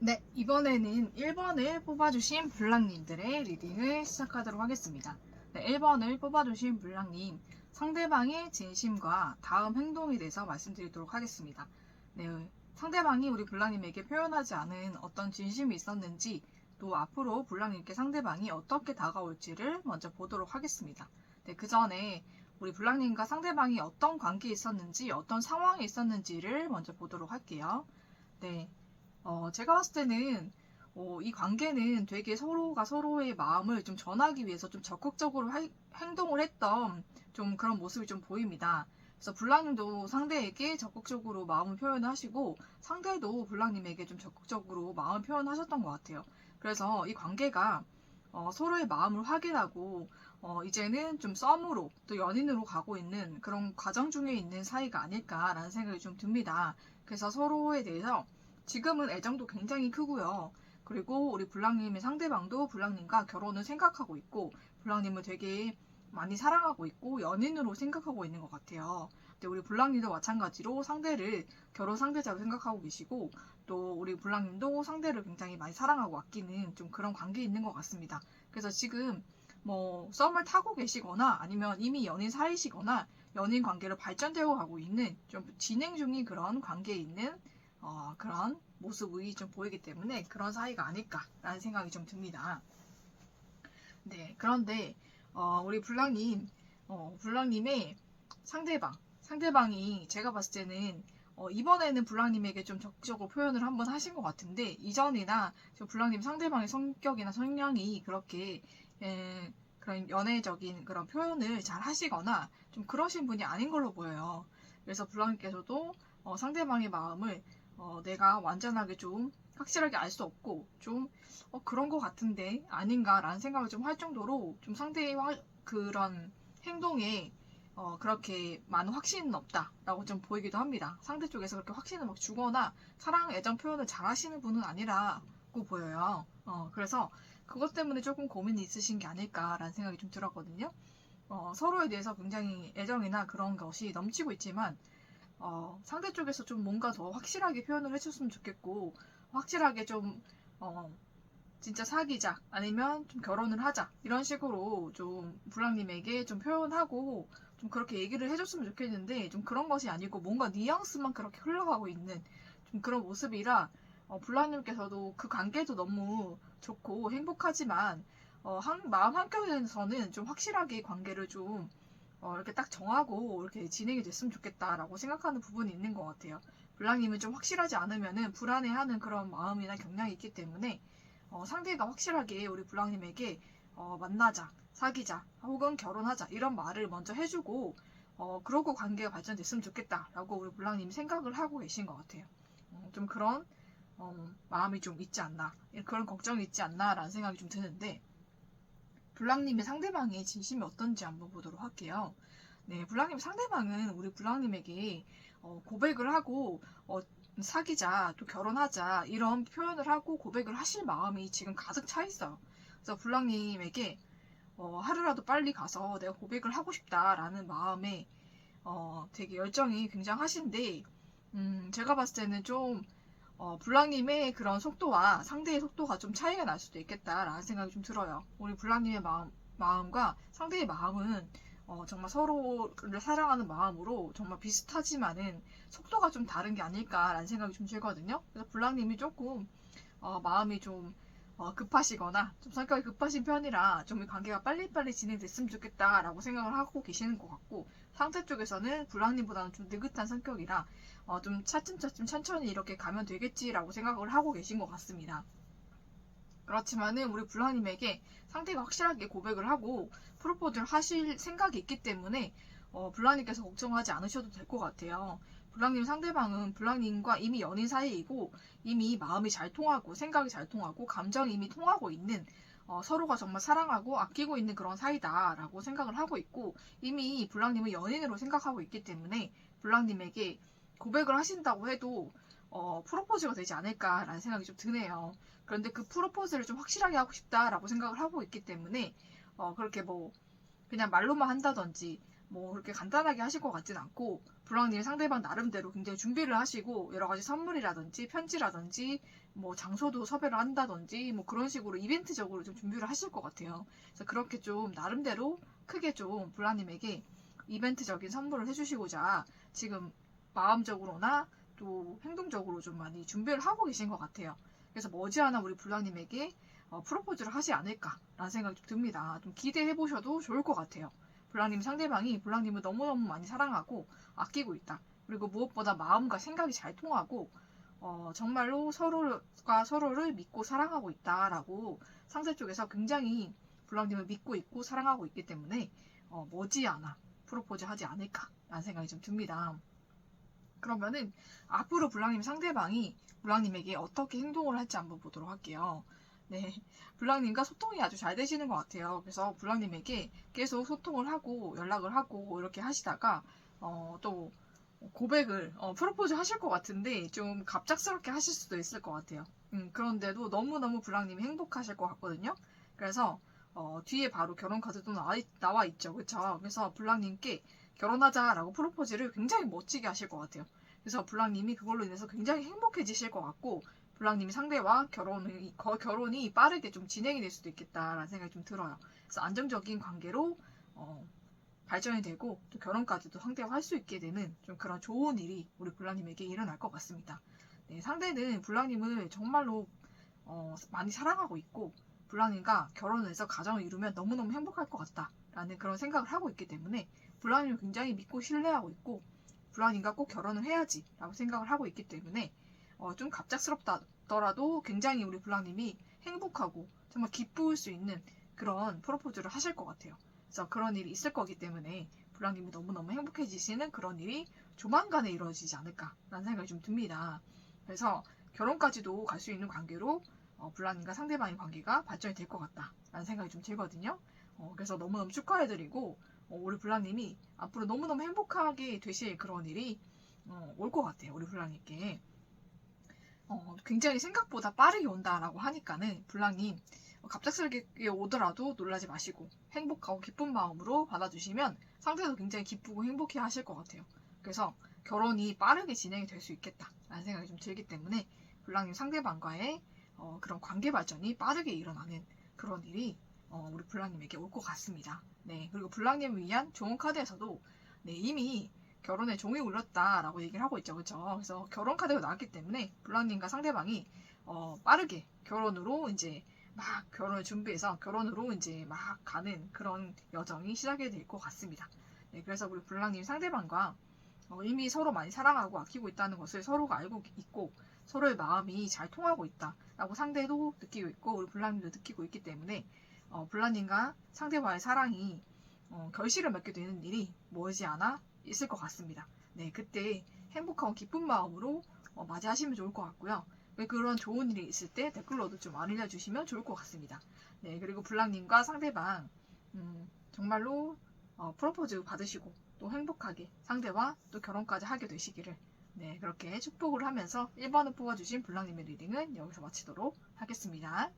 네, 이번에는 1번을 뽑아주신 블랑님들의 리딩을 시작하도록 하겠습니다. 네, 1번을 뽑아주신 블랑님, 상대방의 진심과 다음 행동에 대해서 말씀드리도록 하겠습니다. 네, 상대방이 우리 블랑님에게 표현하지 않은 어떤 진심이 있었는지, 또 앞으로 블랑님께 상대방이 어떻게 다가올지를 먼저 보도록 하겠습니다. 네, 그 전에 우리 블랑님과 상대방이 어떤 관계에 있었는지, 어떤 상황에 있었는지를 먼저 보도록 할게요. 네. 제가 봤을 때는 이 관계는 되게 서로가 서로의 마음을 좀 전하기 위해서 좀 적극적으로 행동을 했던 좀 그런 모습이 좀 보입니다. 그래서 블랑님도 상대에게 적극적으로 마음을 표현하시고 상대도 블랑님에게 좀 적극적으로 마음을 표현하셨던 것 같아요. 그래서 이 관계가 서로의 마음을 확인하고 이제는 좀 썸으로 또 연인으로 가고 있는 그런 과정 중에 있는 사이가 아닐까라는 생각이 좀 듭니다. 그래서 서로에 대해서 지금은 애정도 굉장히 크고요. 그리고 우리 블랑님의 상대방도 블랑님과 결혼을 생각하고 있고 블랑님을 되게 많이 사랑하고 있고 연인으로 생각하고 있는 것 같아요. 근데 우리 블랑님도 마찬가지로 상대를 결혼 상대자로 생각하고 계시고 또 우리 블랑님도 상대를 굉장히 많이 사랑하고 아끼는 좀 그런 관계에 있는 것 같습니다. 그래서 지금 뭐 썸을 타고 계시거나 아니면 이미 연인 사이시거나 연인 관계를 발전되어 가고 있는 좀 진행 중인 그런 관계에 있는 그런 모습이 좀 보이기 때문에 그런 사이가 아닐까라는 생각이 좀 듭니다. 네, 그런데 우리 블랑님의 상대방이 제가 봤을 때는 이번에는 블랑님에게 좀 적극적으로 표현을 한번 하신 것 같은데 이전이나 블랑님 상대방의 성격이나 성향이 그렇게 그런 연애적인 그런 표현을 잘 하시거나 좀 그러신 분이 아닌 걸로 보여요. 그래서 블랑님께서도 상대방의 마음을 내가 완전하게 좀 확실하게 알 수 없고 좀 그런 것 같은데 아닌가라는 생각을 좀 할 정도로 좀 상대의 그런 행동에 그렇게 많은 확신은 없다라고 좀 보이기도 합니다. 상대 쪽에서 그렇게 확신을 막 주거나 사랑, 애정 표현을 잘 하시는 분은 아니라고 보여요. 그래서 그것 때문에 조금 고민이 있으신 게 아닐까라는 생각이 좀 들었거든요. 서로에 대해서 굉장히 애정이나 그런 것이 넘치고 있지만 상대 쪽에서 좀 뭔가 더 확실하게 표현을 해줬으면 좋겠고, 확실하게 좀, 진짜 사귀자, 아니면 좀 결혼을 하자, 이런 식으로 좀 불랑님에게 좀 표현하고, 좀 그렇게 얘기를 해줬으면 좋겠는데, 좀 그런 것이 아니고, 뭔가 뉘앙스만 그렇게 흘러가고 있는 좀 그런 모습이라, 불랑님께서도 그 관계도 너무 좋고 행복하지만, 마음 한켠에서는 좀 확실하게 관계를 좀 이렇게 딱 정하고 이렇게 진행이 됐으면 좋겠다라고 생각하는 부분이 있는 것 같아요. 블랑님은 좀 확실하지 않으면은 불안해하는 그런 마음이나 경향이 있기 때문에 상대가 확실하게 우리 블랑님에게 만나자, 사귀자, 혹은 결혼하자 이런 말을 먼저 해주고 그러고 관계가 발전됐으면 좋겠다라고 우리 블랑님이 생각을 하고 계신 것 같아요. 좀 그런 마음이 좀 있지 않나, 그런 걱정이 있지 않나라는 생각이 좀 드는데 블랑님의 상대방의 진심이 어떤지 한번 보도록 할게요. 네, 블랑님 상대방은 우리 블랑님에게 고백을 하고 사귀자, 또 결혼하자 이런 표현을 하고 고백을 하실 마음이 지금 가득 차 있어요. 그래서 블랑님에게 하루라도 빨리 가서 내가 고백을 하고 싶다라는 마음에 되게 열정이 굉장하신데 제가 봤을 때는 좀 블랑님의 그런 속도와 상대의 속도가 좀 차이가 날 수도 있겠다라는 생각이 좀 들어요. 우리 블랑님의 마음과 상대의 마음은 정말 서로를 사랑하는 마음으로 정말 비슷하지만은 속도가 좀 다른 게 아닐까라는 생각이 좀 들거든요. 그래서 블랑님이 조금 마음이 좀 급하시거나 좀 성격이 급하신 편이라 좀 이 관계가 빨리빨리 진행됐으면 좋겠다라고 생각을 하고 계시는 것 같고 상대 쪽에서는 블랑님보다는 좀 느긋한 성격이라 좀 차츰차츰 천천히 이렇게 가면 되겠지라고 생각을 하고 계신 것 같습니다. 그렇지만은 우리 블랑님에게 상대가 확실하게 고백을 하고 프로포즈를 하실 생각이 있기 때문에 블랑님께서 걱정하지 않으셔도 될 것 같아요. 블랑님 상대방은 블랑님과 이미 연인 사이이고 이미 마음이 잘 통하고 생각이 잘 통하고 감정이 이미 통하고 있는 서로가 정말 사랑하고 아끼고 있는 그런 사이다라고 생각을 하고 있고 이미 블랑님은 연인으로 생각하고 있기 때문에 블랑님에게 고백을 하신다고 해도 프로포즈가 되지 않을까라는 생각이 좀 드네요. 그런데 그 프로포즈를 좀 확실하게 하고 싶다라고 생각을 하고 있기 때문에 그렇게 뭐 그냥 말로만 한다든지 뭐 그렇게 간단하게 하실 것 같진 않고 불황님 상대방 나름대로 굉장히 준비를 하시고 여러 가지 선물이라든지 편지라든지 뭐 장소도 섭외를 한다든지 뭐 그런 식으로 이벤트적으로 좀 준비를 하실 것 같아요. 그래서 그렇게 좀 나름대로 크게 좀 불황님에게 이벤트적인 선물을 해주시고자 지금 마음적으로나 또 행동적으로 좀 많이 준비를 하고 계신 것 같아요. 그래서 머지않아 우리 불황님에게 프로포즈를 하지 않을까라는 생각이 좀 듭니다. 좀 기대해 보셔도 좋을 것 같아요. 불황님 상대방이 불황님을 너무너무 많이 사랑하고 아끼고 있다. 그리고 무엇보다 마음과 생각이 잘 통하고 정말로 서로가 서로를 믿고 사랑하고 있다라고 상대 쪽에서 굉장히 불황님을 믿고 있고 사랑하고 있기 때문에 머지않아 프로포즈 하지 않을까라는 생각이 좀 듭니다. 그러면은 앞으로 불황님 상대방이 불황님에게 어떻게 행동을 할지 한번 보도록 할게요. 네, 불황님과 소통이 아주 잘 되시는 것 같아요. 그래서 불황님에게 계속 소통을 하고 연락을 하고 이렇게 하시다가 또 고백을 프로포즈 하실 것 같은데 좀 갑작스럽게 하실 수도 있을 것 같아요. 그런데도 너무너무 불황님이 행복하실 것 같거든요. 그래서 뒤에 바로 결혼 카드도 나와 있죠. 그쵸? 그래서 불황님께 결혼하자라고 프로포즈를 굉장히 멋지게 하실 것 같아요. 그래서 불황님이 그걸로 인해서 굉장히 행복해지실 것 같고 불황님이 상대와 결혼이 빠르게 좀 진행이 될 수도 있겠다라는 생각이 좀 들어요. 그래서 안정적인 관계로 발전이 되고 또 결혼까지도 상대와 할 수 있게 되는 좀 그런 좋은 일이 우리 불황님에게 일어날 것 같습니다. 네, 상대는 불황님을 정말로 많이 사랑하고 있고 불황님과 결혼을 해서 가정을 이루면 너무너무 행복할 것 같다라는 그런 생각을 하고 있기 때문에 불황님을 굉장히 믿고 신뢰하고 있고 불황님과 꼭 결혼을 해야지 라고 생각을 하고 있기 때문에 좀 갑작스럽더라도 굉장히 우리 불황님이 행복하고 정말 기쁠 수 있는 그런 프로포즈를 하실 것 같아요. 그래서 그런 일이 있을 거기 때문에 불황님이 너무너무 행복해지시는 그런 일이 조만간에 이루어지지 않을까라는 생각이 좀 듭니다. 그래서 결혼까지도 갈 수 있는 관계로 불황님과 상대방의 관계가 발전이 될 것 같다라는 생각이 좀 들거든요. 그래서 너무너무 축하해드리고 우리 불황님이 앞으로 너무너무 행복하게 되실 그런 일이 올 것 같아요. 우리 불황님께. 굉장히 생각보다 빠르게 온다라고 하니까는 불황님 갑작스럽게 오더라도 놀라지 마시고 행복하고 기쁜 마음으로 받아주시면 상대도 굉장히 기쁘고 행복해 하실 것 같아요. 그래서 결혼이 빠르게 진행이 될 수 있겠다라는 생각이 좀 들기 때문에 불황님 상대방과의 그런 관계 발전이 빠르게 일어나는 그런 일이 우리 불황님에게 올 것 같습니다. 네, 그리고 불황님을 위한 좋은 카드에서도 네, 이미 결혼에 종이 울렸다라고 얘기를 하고 있죠. 그렇죠? 그래서 결혼 카드가 나왔기 때문에 불황님과 상대방이 빠르게 결혼으로 이제 막 결혼을 준비해서 결혼으로 이제 막 가는 그런 여정이 시작이 될 것 같습니다. 네, 그래서 우리 불황님 상대방과 이미 서로 많이 사랑하고 아끼고 있다는 것을 서로가 알고 있고 서로의 마음이 잘 통하고 있다라고 상대도 느끼고 있고 우리 불황님도 느끼고 있기 때문에 불황님과 상대와의 사랑이 결실을 맺게 되는 일이 머지않아 있을 것 같습니다. 네, 그때 행복하고 기쁜 마음으로 맞이하시면 좋을 것 같고요. 그런 좋은 일이 있을 때 댓글로도 좀 알려주시면 좋을 것 같습니다. 네, 그리고 불랑님과 상대방 정말로 프로포즈 받으시고 또 행복하게 상대와 또 결혼까지 하게 되시기를 네, 그렇게 축복을 하면서 1번을 뽑아주신 불랑님의 리딩은 여기서 마치도록 하겠습니다.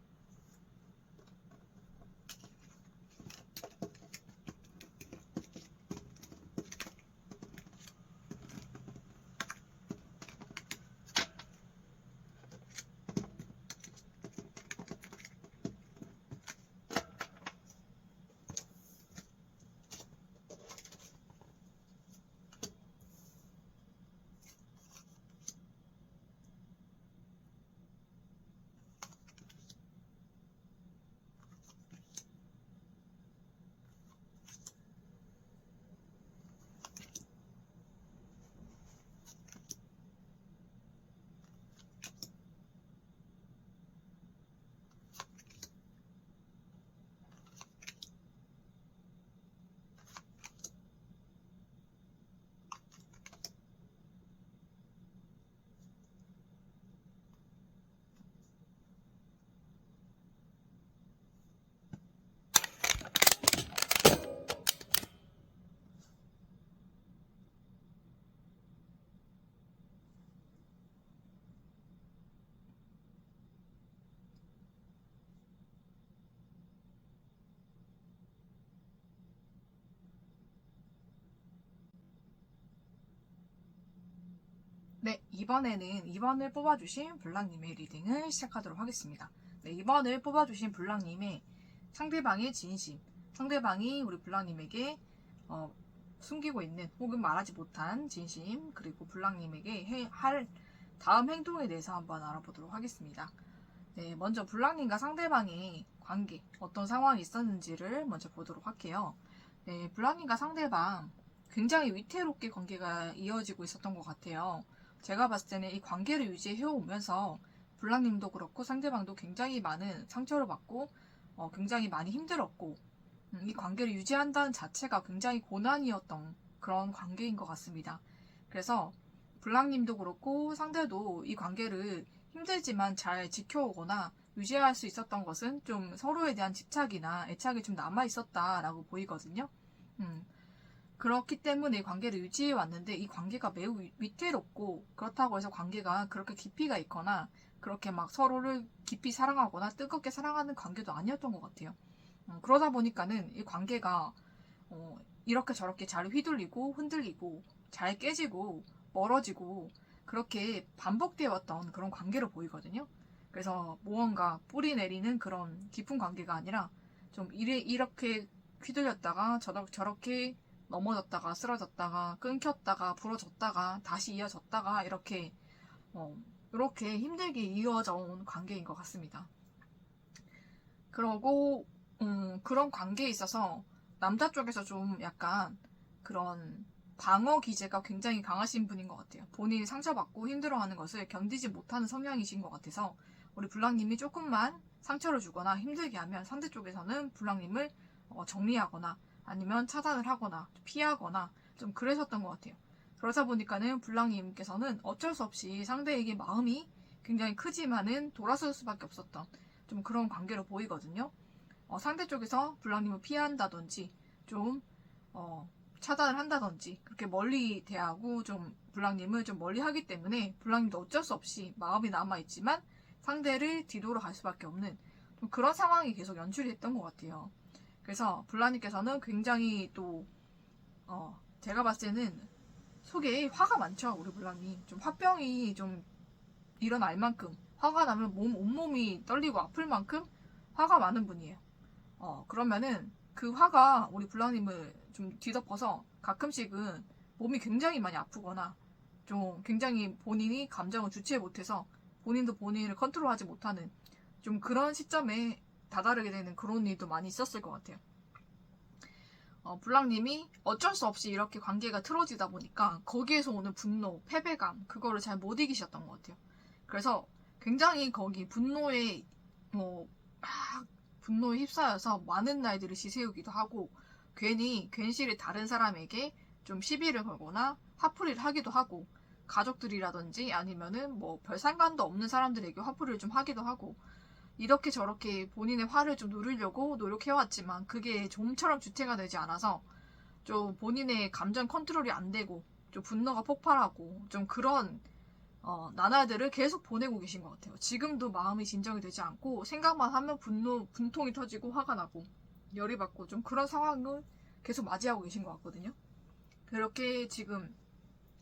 네, 이번에는 2번을 뽑아주신 블랑님의 리딩을 시작하도록 하겠습니다. 네, 2번을 뽑아주신 블랑님의 상대방의 진심, 상대방이 우리 블랑님에게 숨기고 있는 혹은 말하지 못한 진심, 그리고 블랑님에게 할 다음 행동에 대해서 한번 알아보도록 하겠습니다. 네, 먼저 블랑님과 상대방의 관계, 어떤 상황이 있었는지를 먼저 보도록 할게요. 네, 블랑님과 상대방 굉장히 위태롭게 관계가 이어지고 있었던 것 같아요. 제가 봤을 때는 이 관계를 유지해 오면서 블랑님도 그렇고 상대방도 굉장히 많은 상처를 받고 굉장히 많이 힘들었고 이 관계를 유지한다는 자체가 굉장히 고난이었던 그런 관계인 것 같습니다. 그래서 블랑님도 그렇고 상대도 이 관계를 힘들지만 잘 지켜오거나 유지할 수 있었던 것은 좀 서로에 대한 집착이나 애착이 좀 남아 있었다라고 보이거든요. 그렇기 때문에 이 관계를 유지해 왔는데 이 관계가 매우 위태롭고 그렇다고 해서 관계가 그렇게 깊이가 있거나 그렇게 막 서로를 깊이 사랑하거나 뜨겁게 사랑하는 관계도 아니었던 것 같아요. 그러다 보니까는 이 관계가 이렇게 저렇게 잘 휘둘리고 흔들리고 잘 깨지고 멀어지고 그렇게 반복되어 왔던 그런 관계로 보이거든요. 그래서 무언가 뿌리 내리는 그런 깊은 관계가 아니라 좀 이렇게 휘둘렸다가 저렇게 넘어졌다가 쓰러졌다가 끊겼다가 부러졌다가 다시 이어졌다가 이렇게 힘들게 이어져 온 관계인 것 같습니다. 그러고 그런 관계에 있어서 남자 쪽에서 좀 약간 그런 방어 기제가 굉장히 강하신 분인 것 같아요. 본인이 상처받고 힘들어하는 것을 견디지 못하는 성향이신 것 같아서 우리 블랑님이 조금만 상처를 주거나 힘들게 하면 상대 쪽에서는 블랑님을 정리하거나 아니면 차단을 하거나 피하거나 좀 그러셨던 것 같아요. 그러다 보니까는 블랑님께서는 어쩔 수 없이 상대에게 마음이 굉장히 크지만은 돌아설 수밖에 없었던 좀 그런 관계로 보이거든요. 상대 쪽에서 블랑님을 피한다든지 좀 차단을 한다든지 그렇게 멀리 대하고 좀 블랑님을 좀 멀리 하기 때문에 블랑님도 어쩔 수 없이 마음이 남아있지만 상대를 뒤돌아 갈 수밖에 없는 좀 그런 상황이 계속 연출이 됐던 것 같아요. 그래서 블랑님께서는 굉장히 또 제가 봤을 때는 속에 화가 많죠. 우리 블랑님 좀 화병이 좀 일어날 만큼 화가 나면 온몸이 떨리고 아플 만큼 화가 많은 분이에요. 그러면은 그 화가 우리 블랑님을 좀 뒤덮어서 가끔씩은 몸이 굉장히 많이 아프거나 좀 굉장히 본인이 감정을 주체 못해서 본인도 본인을 컨트롤하지 못하는 좀 그런 시점에 다다르게 되는 그런 일도 많이 있었을 것 같아요. 블랑님이 어쩔 수 없이 이렇게 관계가 틀어지다 보니까 거기에서 오는 분노, 패배감 그거를 잘 못 이기셨던 것 같아요. 그래서 굉장히 거기 분노에 분노에 휩싸여서 많은 날들을 지새우기도 하고 괜시리 다른 사람에게 좀 시비를 걸거나 화풀이를 하기도 하고 가족들이라든지 아니면은 뭐 별 상관도 없는 사람들에게 화풀이를 좀 하기도 하고 이렇게 저렇게 본인의 화를 좀 누르려고 노력해왔지만 그게 좀처럼 주체가 되지 않아서 좀 본인의 감정 컨트롤이 안 되고 좀 분노가 폭발하고 좀 그런 나날들을 계속 보내고 계신 것 같아요. 지금도 마음이 진정이 되지 않고 생각만 하면 분통이 터지고 화가 나고 열이 받고 좀 그런 상황을 계속 맞이하고 계신 것 같거든요. 그렇게 지금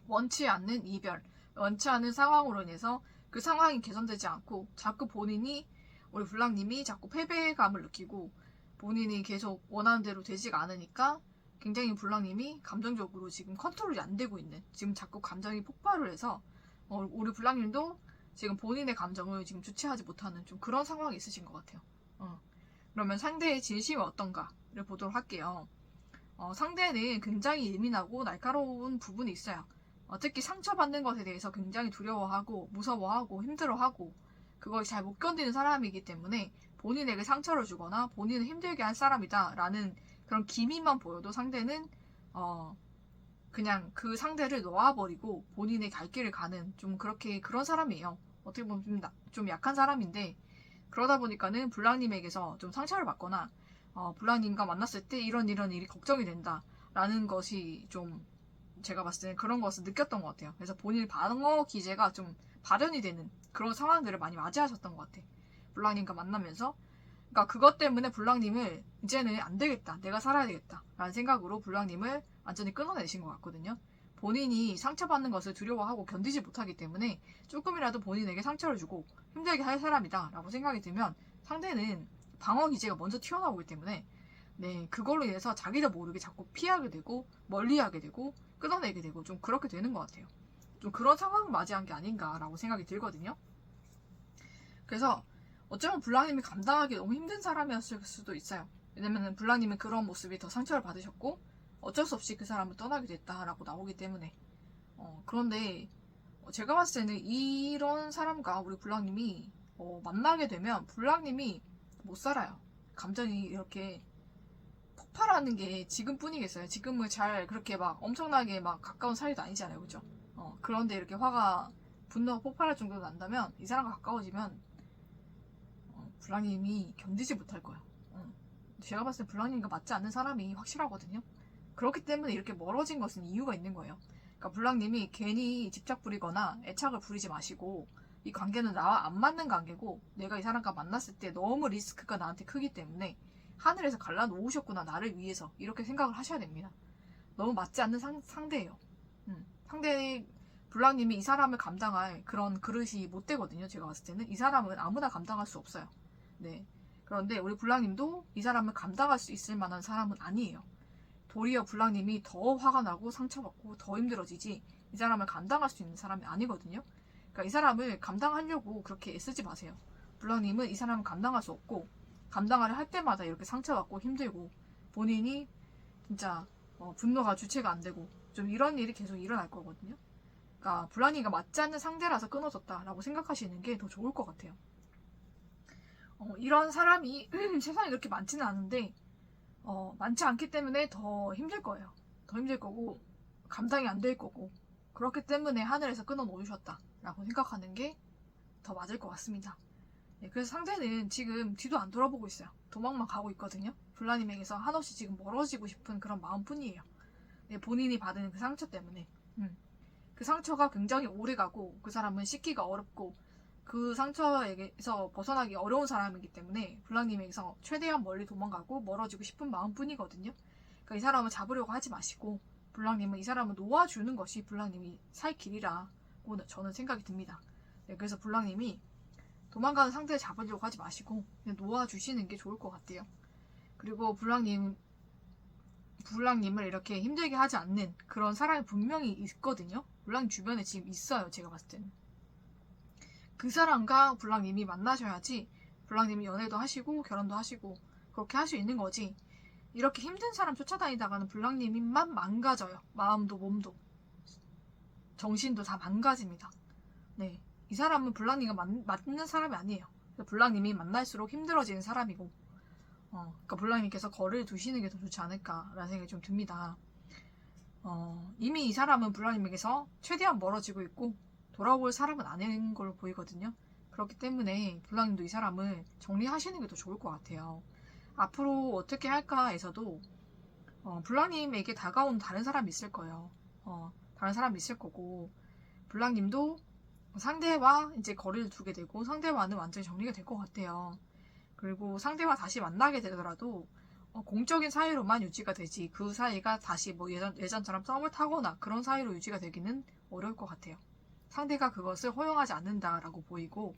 원치 않는 이별, 원치 않은 상황으로 인해서 그 상황이 개선되지 않고 자꾸 본인이 우리 블랑님이 자꾸 패배감을 느끼고 본인이 계속 원하는 대로 되지가 않으니까 굉장히 블랑님이 감정적으로 지금 컨트롤이 안 되고 있는 지금 자꾸 감정이 폭발을 해서 우리 블랑님도 지금 본인의 감정을 지금 주체하지 못하는 좀 그런 상황이 있으신 것 같아요. 그러면 상대의 진심이 어떤가를 보도록 할게요. 상대는 굉장히 예민하고 날카로운 부분이 있어요. 특히 상처받는 것에 대해서 굉장히 두려워하고 무서워하고 힘들어하고 그걸 잘 못 견디는 사람이기 때문에 본인에게 상처를 주거나 본인을 힘들게 할 사람이다 라는 그런 기미만 보여도 상대는 그냥 그 상대를 놓아버리고 본인의 갈 길을 가는 좀 그런 사람이에요. 어떻게 보면 좀 약한 사람인데 그러다 보니까는 블랑님에게서 좀 상처를 받거나 블랑님과 만났을 때 이런 일이 걱정이 된다 라는 것이 좀 제가 봤을 때는 그런 것을 느꼈던 것 같아요. 그래서 본인 방어 기제가 좀 발현이 되는 그런 상황들을 많이 맞이하셨던 것 같아. 블랑님과 만나면서 그러니까 그것 때문에 블랑님을 이제는 안 되겠다. 내가 살아야 되겠다. 라는 생각으로 블랑님을 완전히 끊어내신 것 같거든요. 본인이 상처받는 것을 두려워하고 견디지 못하기 때문에 조금이라도 본인에게 상처를 주고 힘들게 할 사람이다 라고 생각이 들면 상대는 방어 기제가 먼저 튀어나오기 때문에 네, 그걸로 인해서 자기도 모르게 자꾸 피하게 되고 멀리하게 되고 끊어내게 되고 좀 그렇게 되는 것 같아요. 좀 그런 상황을 맞이한 게 아닌가라고 생각이 들거든요. 그래서 어쩌면 블랑님이 감당하기 너무 힘든 사람이었을 수도 있어요. 왜냐면 블랑님은 그런 모습이 더 상처를 받으셨고 어쩔 수 없이 그 사람을 떠나게 됐다라고 나오기 때문에 그런데 제가 봤을 때는 이런 사람과 우리 블랑님이 만나게 되면 블랑님이 못 살아요. 감정이 이렇게 폭발하는 게 지금뿐이겠어요. 지금은 잘 그렇게 막 엄청나게 막 가까운 사이도 아니잖아요. 그죠? 그런데 이렇게 분노가 폭발할 정도로 난다면 이 사람과 가까워지면 블랑님이 견디지 못할 거예요. 제가 봤을 때 블랑님과 맞지 않는 사람이 확실하거든요. 그렇기 때문에 이렇게 멀어진 것은 이유가 있는 거예요. 그러니까 블랑님이 괜히 집착 부리거나 애착을 부리지 마시고 이 관계는 나와 안 맞는 관계고 내가 이 사람과 만났을 때 너무 리스크가 나한테 크기 때문에 하늘에서 갈라놓으셨구나 나를 위해서 이렇게 생각을 하셔야 됩니다. 너무 맞지 않는 상대예요. 상대 블랑님이 이 사람을 감당할 그런 그릇이 못 되거든요. 제가 봤을 때는 이 사람은 아무나 감당할 수 없어요. 네. 그런데 우리 블랑님도 이 사람을 감당할 수 있을 만한 사람은 아니에요. 도리어 블랑님이 더 화가 나고 상처받고 더 힘들어지지 이 사람을 감당할 수 있는 사람이 아니거든요. 그러니까 이 사람을 감당하려고 그렇게 애쓰지 마세요. 블랑님은 이 사람을 감당할 수 없고 감당을 할 때마다 이렇게 상처받고 힘들고 본인이 진짜 분노가 주체가 안 되고 좀 이런 일이 계속 일어날 거거든요. 그러니까 블랑님과 맞지 않는 상대라서 끊어졌다라고 생각하시는 게 더 좋을 것 같아요. 이런 사람이 세상에 그렇게 많지는 않은데 많지 않기 때문에 더 힘들 거예요. 더 힘들 거고 감당이 안 될 거고 그렇기 때문에 하늘에서 끊어 놓으셨다라고 생각하는 게 더 맞을 것 같습니다. 네, 그래서 상대는 지금 뒤도 안 돌아보고 있어요. 도망만 가고 있거든요. 블랑님에게서 한없이 지금 멀어지고 싶은 그런 마음뿐이에요. 네, 본인이 받은 그 상처 때문에 그 상처가 굉장히 오래가고 그 사람은 씻기가 어렵고 그 상처에서 벗어나기 어려운 사람이기 때문에 블랑님에게서 최대한 멀리 도망가고 멀어지고 싶은 마음뿐이거든요. 그러니까 이 사람을 잡으려고 하지 마시고 블랑님은 이 사람을 놓아주는 것이 블랑님이 살 길이라고 저는 생각이 듭니다. 네, 그래서 블랑님이 도망가는 상대를 잡으려고 하지 마시고 그냥 놓아주시는 게 좋을 것 같아요. 그리고 블랑님을 이렇게 힘들게 하지 않는 그런 사람이 분명히 있거든요. 블랑님 주변에 지금 있어요. 제가 봤을 때는. 그 사람과 블랑님이 만나셔야지 블랑님이 연애도 하시고 결혼도 하시고 그렇게 할 수 있는 거지. 이렇게 힘든 사람 쫓아다니다가는 블랑님만 망가져요. 마음도 몸도 정신도 다 망가집니다. 네, 이 사람은 블랑님과 맞는 사람이 아니에요. 블랑님이 만날수록 힘들어지는 사람이고 그러니까 블랑님께서 거리를 두시는 게 더 좋지 않을까라는 생각이 좀 듭니다. 이미 이 사람은 블랑님에게서 최대한 멀어지고 있고 돌아올 사람은 아닌 걸로 보이거든요. 그렇기 때문에 블랑님도 이 사람을 정리하시는 게 더 좋을 것 같아요. 앞으로 어떻게 할까에서도 블랑님에게 다가온 다른 사람이 있을 거예요. 다른 사람이 있을 거고 블랑님도 상대와 이제 거리를 두게 되고 상대와는 완전히 정리가 될 것 같아요. 그리고 상대와 다시 만나게 되더라도 공적인 사이로만 유지가 되지 그 사이가 다시 뭐 예전처럼 썸을 타거나 그런 사이로 유지가 되기는 어려울 것 같아요. 상대가 그것을 허용하지 않는다라고 보이고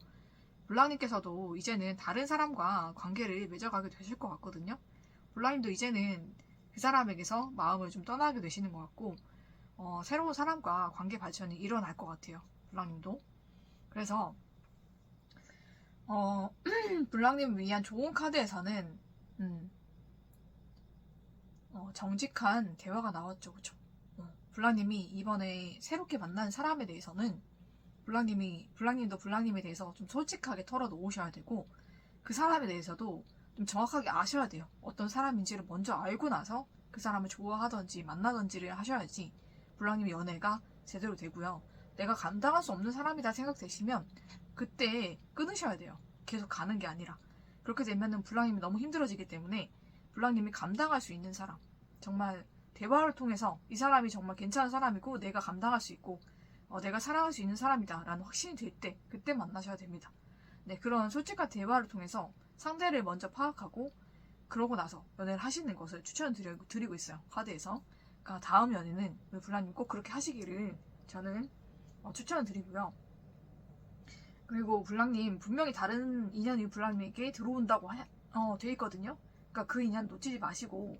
블랑님께서도 이제는 다른 사람과 관계를 맺어가게 되실 것 같거든요. 블랑님도 이제는 그 사람에게서 마음을 좀 떠나게 되시는 것 같고 새로운 사람과 관계 발전이 일어날 것 같아요. 블랑님도. 그래서 블랑님을 위한 좋은 카드에서는 정직한 대화가 나왔죠. 그쵸? 블랑님이 이번에 새롭게 만난 사람에 대해서는 블랑님도 블랑님에 대해서 좀 솔직하게 털어놓으셔야 되고 그 사람에 대해서도 좀 정확하게 아셔야 돼요. 어떤 사람인지를 먼저 알고 나서 그 사람을 좋아하던지 만나던지를 하셔야지 블랑님의 연애가 제대로 되고요. 내가 감당할 수 없는 사람이다 생각되시면 그때 끊으셔야 돼요. 계속 가는 게 아니라. 그렇게 되면은 블랑님이 너무 힘들어지기 때문에 블랑님이 감당할 수 있는 사람, 정말 대화를 통해서 이 사람이 정말 괜찮은 사람이고 내가 감당할 수 있고 내가 사랑할 수 있는 사람이다 라는 확신이 들 때 그때 만나셔야 됩니다. 네, 그런 솔직한 대화를 통해서 상대를 먼저 파악하고 그러고 나서 연애를 하시는 것을 추천드리고 있어요. 카드에서. 그러니까 다음 연애는 우리 블랑님 꼭 그렇게 하시기를 저는 추천을 드리고요. 그리고 블랑님 분명히 다른 인연이 블랑님에게 들어온다고 돼 있거든요. 그러니까 그 인연 놓치지 마시고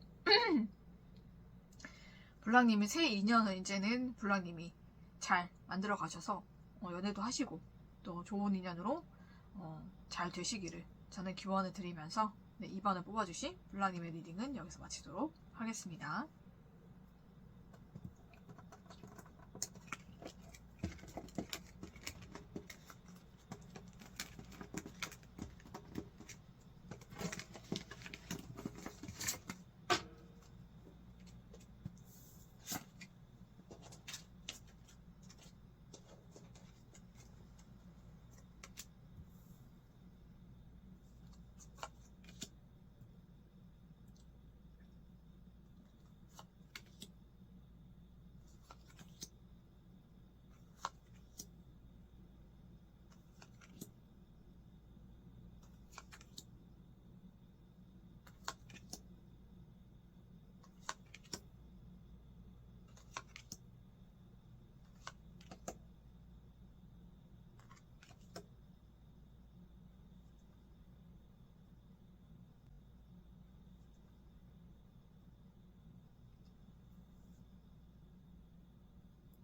블랑님의 새 인연을 이제는 블랑님이 잘 만들어 가셔서 연애도 하시고 또 좋은 인연으로 잘 되시기를 저는 기원을 드리면서 네, 2번을 뽑아주신 블랑님의 리딩은 여기서 마치도록 하겠습니다.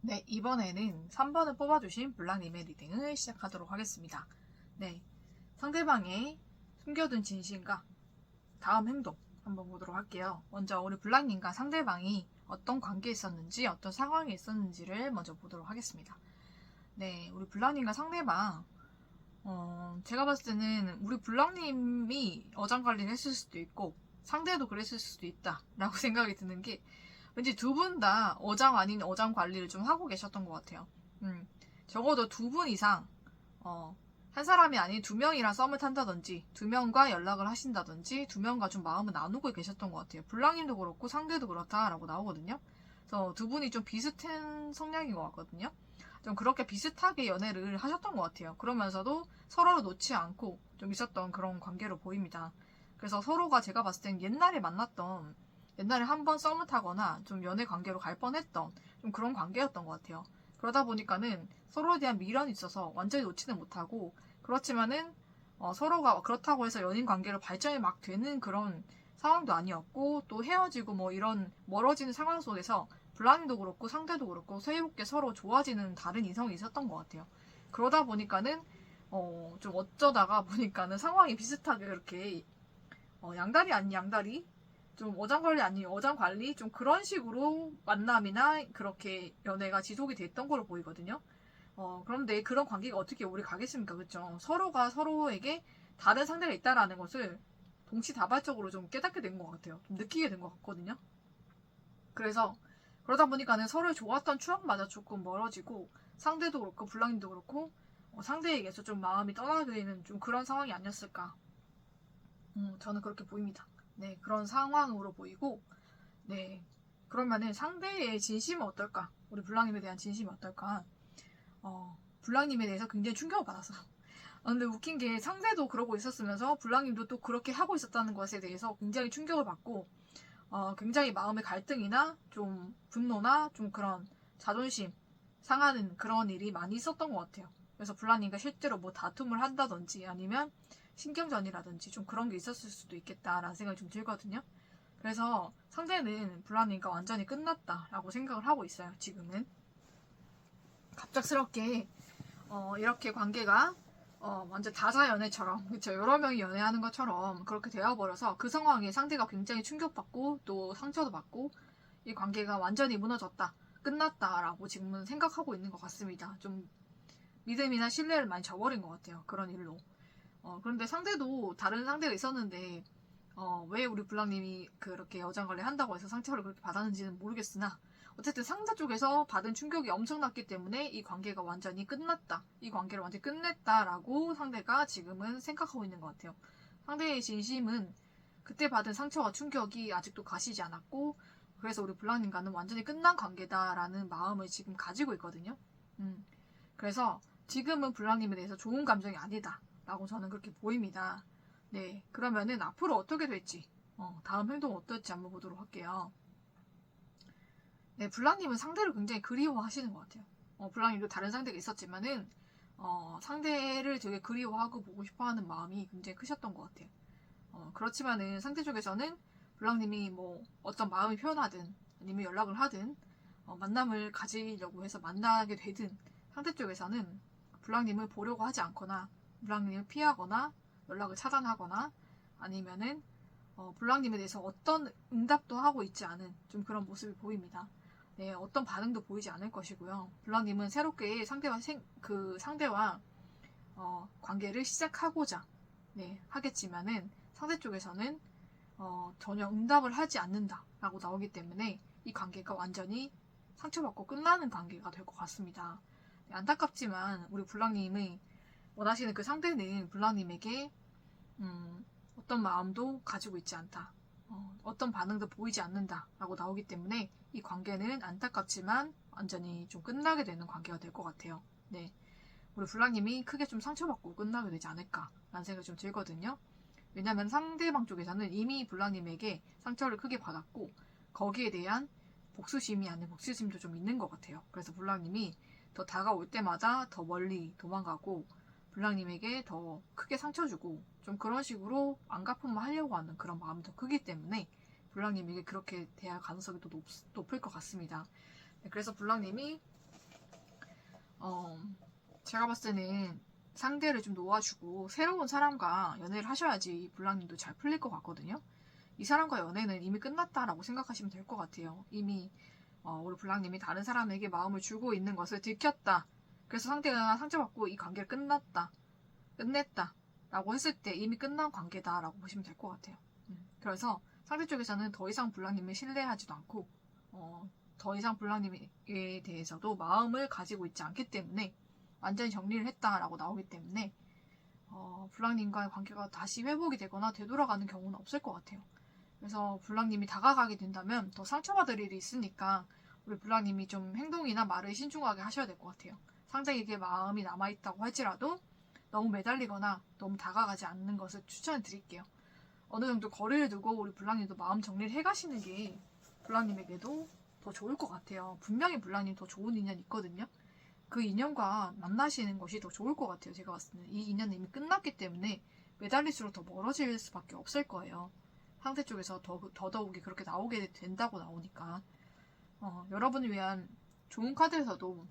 네, 이번에는 3번을 뽑아주신 블랑님의 리딩을 시작하도록 하겠습니다. 네, 상대방의 숨겨둔 진심과 다음 행동 한번 보도록 할게요. 먼저 우리 블랑님과 상대방이 어떤 관계에 있었는지, 어떤 상황에 있었는지를 먼저 보도록 하겠습니다. 네, 우리 블랑님과 상대방 제가 봤을 때는 우리 블랑님이 어장관리를 했을 수도 있고 상대도 그랬을 수도 있다 라고 생각이 드는 게 왠지 두 분 다 어장 아닌 어장 관리를 좀 하고 계셨던 것 같아요. 적어도 2분 이상 한 사람이 아닌 2명이랑 썸을 탄다든지 2명과 연락을 하신다든지 2명과 좀 마음을 나누고 계셨던 것 같아요. 블랑님도 그렇고 상대도 그렇다라고 나오거든요. 그래서 2분이 좀 비슷한 성향인 것 같거든요. 좀 그렇게 비슷하게 연애를 하셨던 것 같아요. 그러면서도 서로를 놓지 않고 좀 있었던 그런 관계로 보입니다. 그래서 서로가 제가 봤을 땐 옛날에 한번 썸을 타거나 좀 연애 관계로 갈 뻔했던 좀 그런 관계였던 것 같아요. 그러다 보니까는 서로에 대한 미련이 있어서 완전히 놓지는 못하고 그렇지만은 서로가 그렇다고 해서 연인 관계로 발전이 막 되는 그런 상황도 아니었고 또 헤어지고 뭐 이런 멀어지는 상황 속에서 블랑도 그렇고 상대도 그렇고 새롭게 서로 좋아지는 다른 이성이 있었던 것 같아요. 그러다 보니까는 좀 어쩌다가 보니까는 상황이 비슷하게 이렇게 양다리 아닌 양다리 좀 어장관리 아닌 어장관리 좀 그런 식으로 만남이나 그렇게 연애가 지속이 됐던 걸로 보이거든요. 그런데 그런 관계가 어떻게 오래 가겠습니까? 그렇죠? 서로가 서로에게 다른 상대가 있다라는 것을 동시다발적으로 좀 깨닫게 된 것 같아요. 좀 느끼게 된 것 같거든요. 그래서 그러다 보니까는 서로의 좋았던 추억마저 조금 멀어지고 상대도 그렇고 블랑님도 그렇고 상대에게서 좀 마음이 떠나게 되는 좀 그런 상황이 아니었을까. 저는 그렇게 보입니다. 네, 그런 상황으로 보이고, 네, 그러면은 상대의 진심은 어떨까? 우리 블랑님에 대한 진심이 어떨까? 블랑님에 대해서 굉장히 충격을 받았어요. 근데 웃긴 게 상대도 그러고 있었으면서 블랑님도 또 그렇게 하고 있었다는 것에 대해서 굉장히 충격을 받고, 굉장히 마음의 갈등이나 좀 분노나 좀 그런 자존심 상하는 그런 일이 많이 있었던 것 같아요. 그래서 블랑님과 실제로 뭐 다툼을 한다든지 아니면 신경전이라든지 좀 그런 게 있었을 수도 있겠다라는 생각이 좀 들거든요. 그래서 상대는 블랑님과 완전히 끝났다라고 생각을 하고 있어요. 지금은 갑작스럽게 이렇게 관계가 완전 다자 연애처럼 그쵸 여러 명이 연애하는 것처럼 그렇게 되어버려서 그 상황에 상대가 굉장히 충격받고 또 상처도 받고 이 관계가 완전히 무너졌다 끝났다라고 지금은 생각하고 있는 것 같습니다. 좀 믿음이나 신뢰를 많이 저버린 것 같아요. 그런 일로. 그런데 상대도 다른 상대가 있었는데 왜 우리 블랑님이 그렇게 여장관리 한다고 해서 상처를 그렇게 받았는지는 모르겠으나 어쨌든 상대 쪽에서 받은 충격이 엄청났기 때문에 이 관계가 완전히 끝났다. 이 관계를 완전히 끝냈다라고 상대가 지금은 생각하고 있는 것 같아요. 상대의 진심은 그때 받은 상처와 충격이 아직도 가시지 않았고 그래서 우리 블랑님과는 완전히 끝난 관계다라는 마음을 지금 가지고 있거든요. 그래서 지금은 블랑님에 대해서 좋은 감정이 아니다. 라고 저는 그렇게 보입니다. 네, 그러면은 앞으로 어떻게 될지 다음 행동 어떨지 한번 보도록 할게요. 네, 블랑님은 상대를 굉장히 그리워하시는 것 같아요. 블랑님도 다른 상대가 있었지만은 상대를 되게 그리워하고 보고 싶어하는 마음이 굉장히 크셨던 것 같아요. 그렇지만은 상대 쪽에서는 블랑님이 뭐 어떤 마음을 표현하든 아니면 연락을 하든 만남을 가지려고 해서 만나게 되든 상대 쪽에서는 블랑님을 보려고 하지 않거나 블랑님을 피하거나 연락을 차단하거나 아니면은 블랑님에 대해서 어떤 응답도 하고 있지 않은 좀 그런 모습이 보입니다. 네, 어떤 반응도 보이지 않을 것이고요. 블랑님은 새롭게 상대와 관계를 시작하고자 하겠지만은 상대 쪽에서는 전혀 응답을 하지 않는다라고 나오기 때문에 이 관계가 완전히 상처받고 끝나는 관계가 될 것 같습니다. 네, 안타깝지만 우리 블랑님이 원하시는 그 상대는 블랑님에게 어떤 마음도 가지고 있지 않다. 어떤 반응도 보이지 않는다라고 나오기 때문에 이 관계는 안타깝지만 완전히 좀 끝나게 되는 관계가 될 것 같아요. 네, 우리 블랑님이 크게 좀 상처받고 끝나게 되지 않을까라는 생각이 좀 들거든요. 왜냐면 상대방 쪽에서는 이미 블랑님에게 상처를 크게 받았고 거기에 대한 복수심이 아닌 복수심도 좀 있는 것 같아요. 그래서 블랑님이 더 다가올 때마다 더 멀리 도망가고 블랑님에게 더 크게 상처 주고 좀 그런 식으로 안갚음만 하려고 하는 그런 마음이 더 크기 때문에 블랑님에게 그렇게 대할 가능성이 더 높을 것 같습니다. 네, 그래서 블랑님이 제가 봤을 때는 상대를 좀 놓아주고 새로운 사람과 연애를 하셔야지 블랑님도 잘 풀릴 것 같거든요. 이 사람과 연애는 이미 끝났다라고 생각하시면 될 것 같아요. 이미 우리 블랑님이 다른 사람에게 마음을 주고 있는 것을 들켰다. 그래서 상대가 상처받고 이 관계를 끝냈다 라고 했을 때 이미 끝난 관계다 라고 보시면 될 것 같아요. 그래서 상대 쪽에서는 더 이상 블랑님을 신뢰하지도 않고 더 이상 블랑님에 대해서도 마음을 가지고 있지 않기 때문에 완전히 정리를 했다라고 나오기 때문에 블랑님과의 관계가 다시 회복이 되거나 되돌아가는 경우는 없을 것 같아요. 그래서 블랑님이 다가가게 된다면 더 상처받을 일이 있으니까 우리 블랑님이 좀 행동이나 말을 신중하게 하셔야 될 것 같아요. 상대에게 마음이 남아있다고 할지라도 너무 매달리거나 너무 다가가지 않는 것을 추천해 드릴게요. 어느 정도 거리를 두고 우리 블랑님도 마음 정리를 해가시는 게 블랑님에게도 더 좋을 것 같아요. 분명히 블랑님 더 좋은 인연이 있거든요. 그 인연과 만나시는 것이 더 좋을 것 같아요. 제가 봤을 때는 이 인연은 이미 끝났기 때문에 매달릴수록 더 멀어질 수밖에 없을 거예요. 상대 쪽에서 더더욱이 그렇게 나오게 된다고 나오니까 여러분을 위한 좋은 카드에서도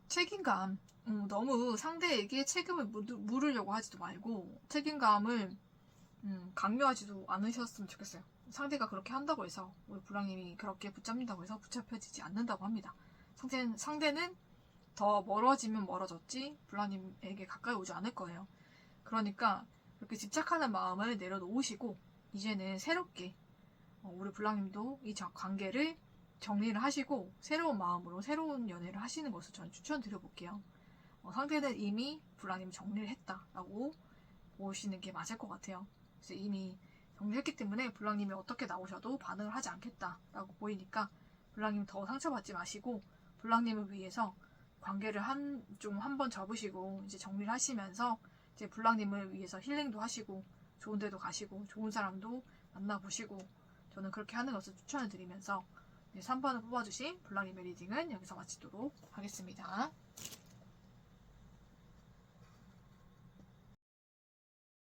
책임감 너무 상대에게 책임을 물으려고 하지도 말고 책임감을 강요하지도 않으셨으면 좋겠어요. 상대가 그렇게 한다고 해서 우리 불황님이 그렇게 붙잡는다고 해서 붙잡혀지지 않는다고 합니다. 상대는 더 멀어지면 멀어졌지 불황님에게 가까이 오지 않을 거예요. 그러니까 그렇게 집착하는 마음을 내려놓으시고 이제는 새롭게 우리 불황님도 이 관계를 정리를 하시고 새로운 마음으로 새로운 연애를 하시는 것을 저는 추천드려볼게요. 상대는 이미 불황님 정리를 했다라고 보시는 게 맞을 것 같아요. 그래서 이미 정리했기 때문에 불황님이 어떻게 나오셔도 반응을 하지 않겠다라고 보이니까 불황님 더 상처받지 마시고 불황님을 위해서 관계를 한 번 접으시고 이제 정리를 하시면서 이제 불황님을 위해서 힐링도 하시고 좋은 데도 가시고 좋은 사람도 만나보시고 저는 그렇게 하는 것을 추천을 드리면서 3번을 뽑아주신 불황님의 리딩은 여기서 마치도록 하겠습니다.